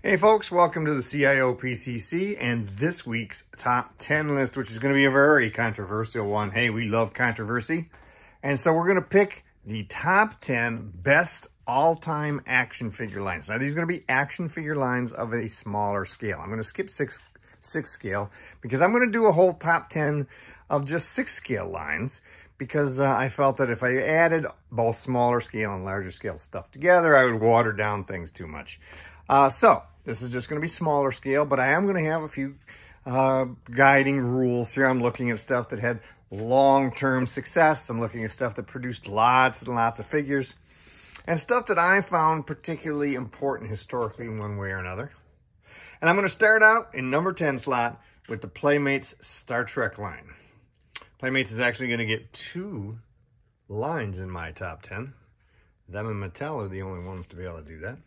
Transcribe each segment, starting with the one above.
Hey folks, welcome to the CIOPCC and this week's top 10 list, which is going to be a very controversial one. Hey, we love controversy. And so we're going to pick the top 10 best all-time action figure lines. Now, these are going to be action figure lines of a smaller scale. I'm going to skip six scale because I'm going to do a whole top 10 of just 6 scale lines because I felt that if I added both smaller scale and larger scale stuff together, I would water down things too much. So this is just going to be smaller scale, but I am going to have a few guiding rules here. I'm looking at stuff that had long-term success. I'm looking at stuff that produced lots and lots of figures and stuff that I found particularly important historically in one way or another. And I'm going to start out in number 10 slot with the Playmates Star Trek line. Playmates is actually going to get 2 lines in my top 10. Them and Mattel are the only ones to be able to do that.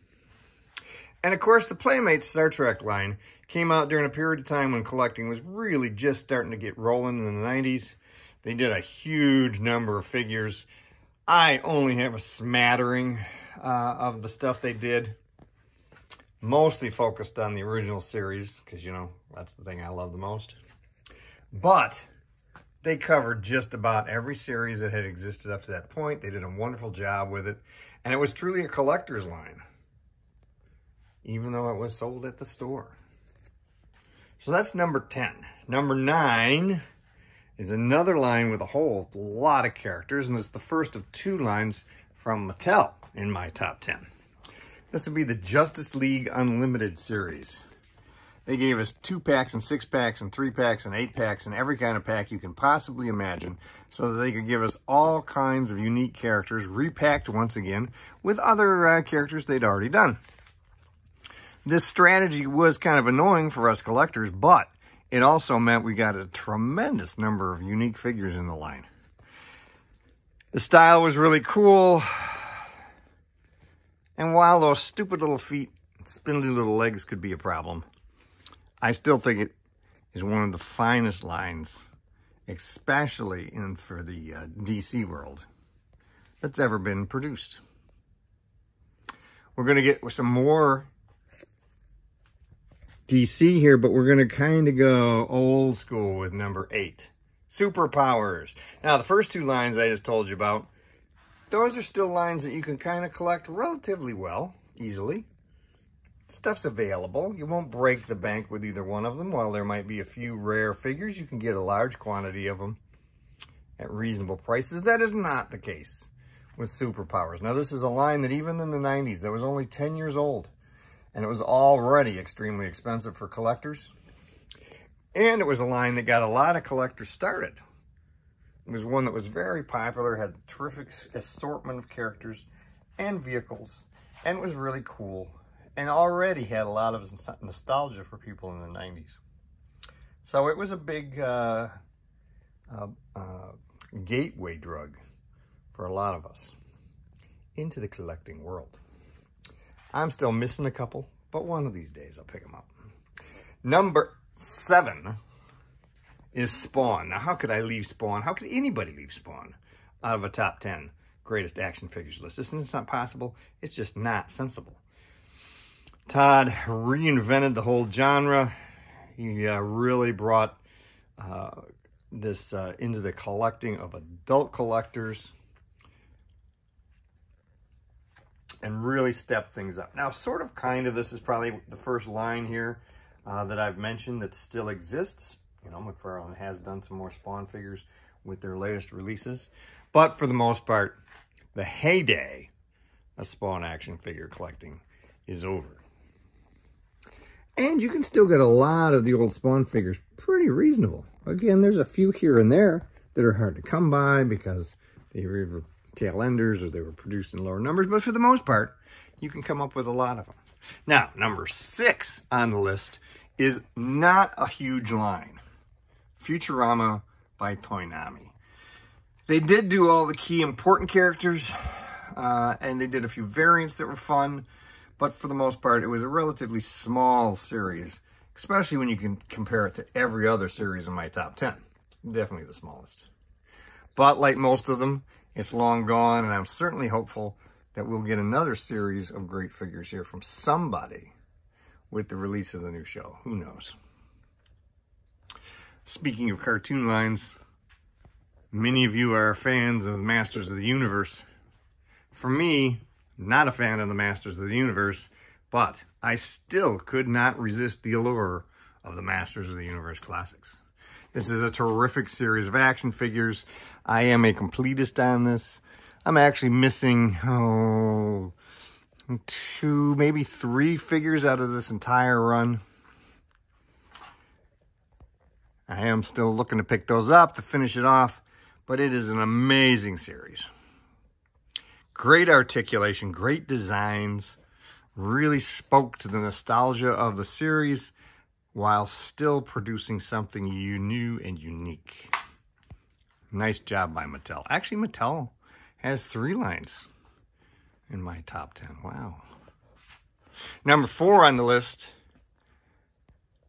And of course, the Playmates Star Trek line came out during a period of time when collecting was really just starting to get rolling in the 90s. They did a huge number of figures. I only have a smattering of the stuff they did. Mostly focused on the original series, because, you know, that's the thing I love the most. But they covered just about every series that had existed up to that point. They did a wonderful job with it. And it was truly a collector's line, even though it was sold at the store. So that's number 10. Number 9 is another line with a whole lot of characters, and it's the first of 2 lines from Mattel in my top 10. This would be the Justice League Unlimited series. They gave us 2-packs and 6-packs and 3-packs and 8-packs and every kind of pack you can possibly imagine so that they could give us all kinds of unique characters repacked once again with other characters they'd already done. This strategy was kind of annoying for us collectors, but it also meant we got a tremendous number of unique figures in the line. The style was really cool. And while those stupid little feet, spindly little legs could be a problem, I still think it is one of the finest lines, especially for the DC world, that's ever been produced. We're going to get some more DC here, but we're going to kind of go old school with number 8. Superpowers. Now, the first 2 lines I just told you about, those are still lines that you can kind of collect relatively well, easily. Stuff's available. You won't break the bank with either one of them. While there might be a few rare figures, you can get a large quantity of them at reasonable prices. That is not the case with Superpowers. Now, this is a line that even in the 90s, that was only 10 years old. And it was already extremely expensive for collectors. And it was a line that got a lot of collectors started. It was one that was very popular, had a terrific assortment of characters and vehicles, and it was really cool. And already had a lot of nostalgia for people in the 90s. So it was a big gateway drug for a lot of us into the collecting world. I'm still missing a couple, but one of these days I'll pick them up. Number 7 is Spawn. Now, how could I leave Spawn? How could anybody leave Spawn out of a top 10 greatest action figures list? This is not possible. It's just not sensible. Todd reinvented the whole genre. He really brought this into the collecting of adult collectors and really stepped things up. Now, sort of, kind of, this is probably the first line here that I've mentioned that still exists. You know, McFarlane has done some more Spawn figures with their latest releases. But for the most part, the heyday of Spawn action figure collecting is over. And you can still get a lot of the old Spawn figures pretty reasonable. Again, there's a few here and there that are hard to come by because they were either tail enders or they were produced in lower numbers. But for the most part, you can come up with a lot of them. Now, number 6 on the list is not a huge line. Futurama by Toynami. They did do all the key important characters, and they did a few variants that were fun. But for the most part, it was a relatively small series, especially when you can compare it to every other series in my top 10. Definitely the smallest. But like most of them, it's long gone, and I'm certainly hopeful that we'll get another series of great figures here from somebody with the release of the new show. Who knows? Speaking of cartoon lines, many of you are fans of the Masters of the Universe. For me, not a fan of the Masters of the Universe, but I still could not resist the allure of the Masters of the Universe classics. This is a terrific series of action figures. I am a completist on this. I'm actually missing, 2, maybe 3 figures out of this entire run. I am still looking to pick those up to finish it off, but it is an amazing series. Great articulation, great designs, really spoke to the nostalgia of the series while still producing something new and unique. Nice job by Mattel. Actually, Mattel has 3 lines in my top 10. Wow. Number 4 on the list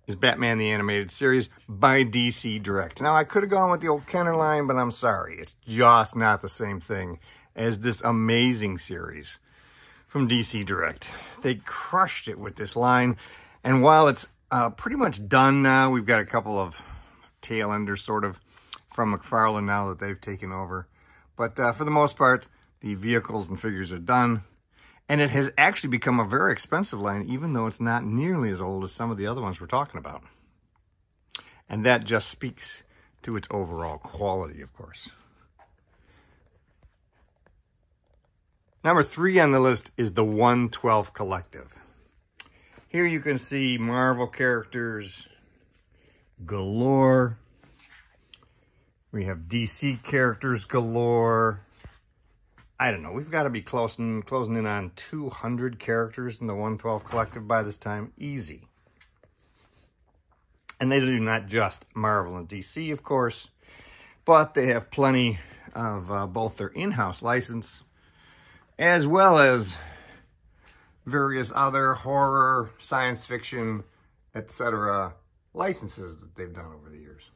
is Batman the Animated Series by DC Direct. Now, I could have gone with the old Kenner line, but I'm sorry. It's just not the same thing as this amazing series from DC Direct. They crushed it with this line. And while it's pretty much done now, we've got a couple of tail enders sort of from McFarlane now that they've taken over. But for the most part, the vehicles and figures are done. And it has actually become a very expensive line, even though it's not nearly as old as some of the other ones we're talking about. And that just speaks to its overall quality, of course. Number 3 on the list is the 112 Collective. Here you can see Marvel characters galore. We have DC characters galore. I don't know, we've got to be closing in on 200 characters in the 112 Collective by this time. Easy. And they do not just Marvel and DC, of course, but they have plenty of both their in-house license as well as various other horror, science fiction, etc. licenses that they've done over the years.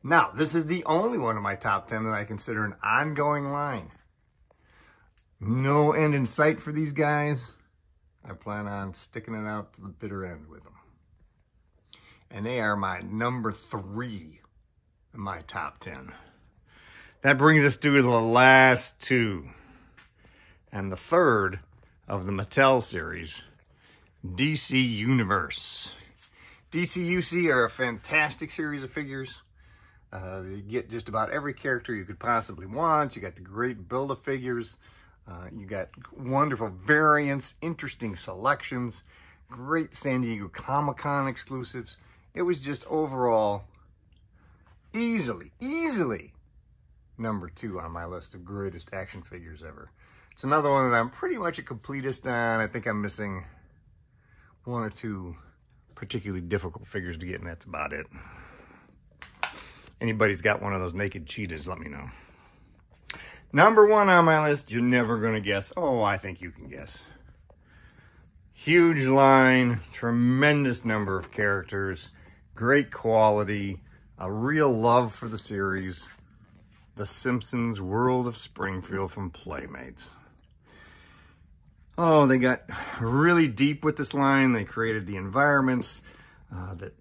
Now, this is the only one of my top 10 that I consider an ongoing line. No end in sight for these guys. I plan on sticking it out to the bitter end with them. And they are my number 3 in my top 10. That brings us to the last 2. And the third of the Mattel series, DC Universe. DCUC are a fantastic series of figures. You get just about every character you could possibly want. You got the great Build-A-Figures. You got wonderful variants, interesting selections, great San Diego Comic-Con exclusives. It was just overall easily number 2 on my list of greatest action figures ever. It's another one that I'm pretty much a completist on. I think I'm missing 1 or 2 particularly difficult figures to get, and that's about it. Anybody's got one of those naked cheetahs, let me know. Number 1 on my list, you're never going to guess. Oh, I think you can guess. Huge line, tremendous number of characters, great quality, a real love for the series. The Simpsons World of Springfield from Playmates. Oh, they got really deep with this line. They created the environments that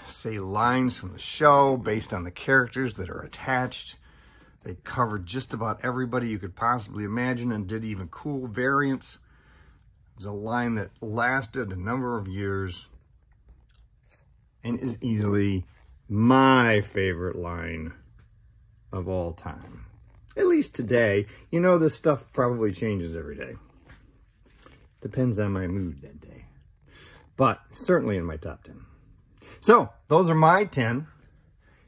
say lines from the show based on the characters that are attached. They covered just about everybody you could possibly imagine and did even cool variants. It's a line that lasted a number of years and is easily my favorite line of all time. At least today. You know, this stuff probably changes every day. Depends on my mood that day. But certainly in my top 10. So, those are my 10.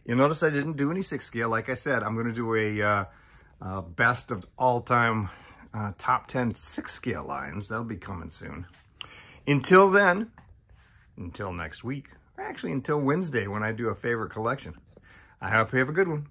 You'll notice I didn't do any 6 scale. Like I said, I'm going to do a best of all-time top 10 6 scale lines. That'll be coming soon. Until then, until next week, or actually until Wednesday when I do a favorite collection, I hope you have a good one.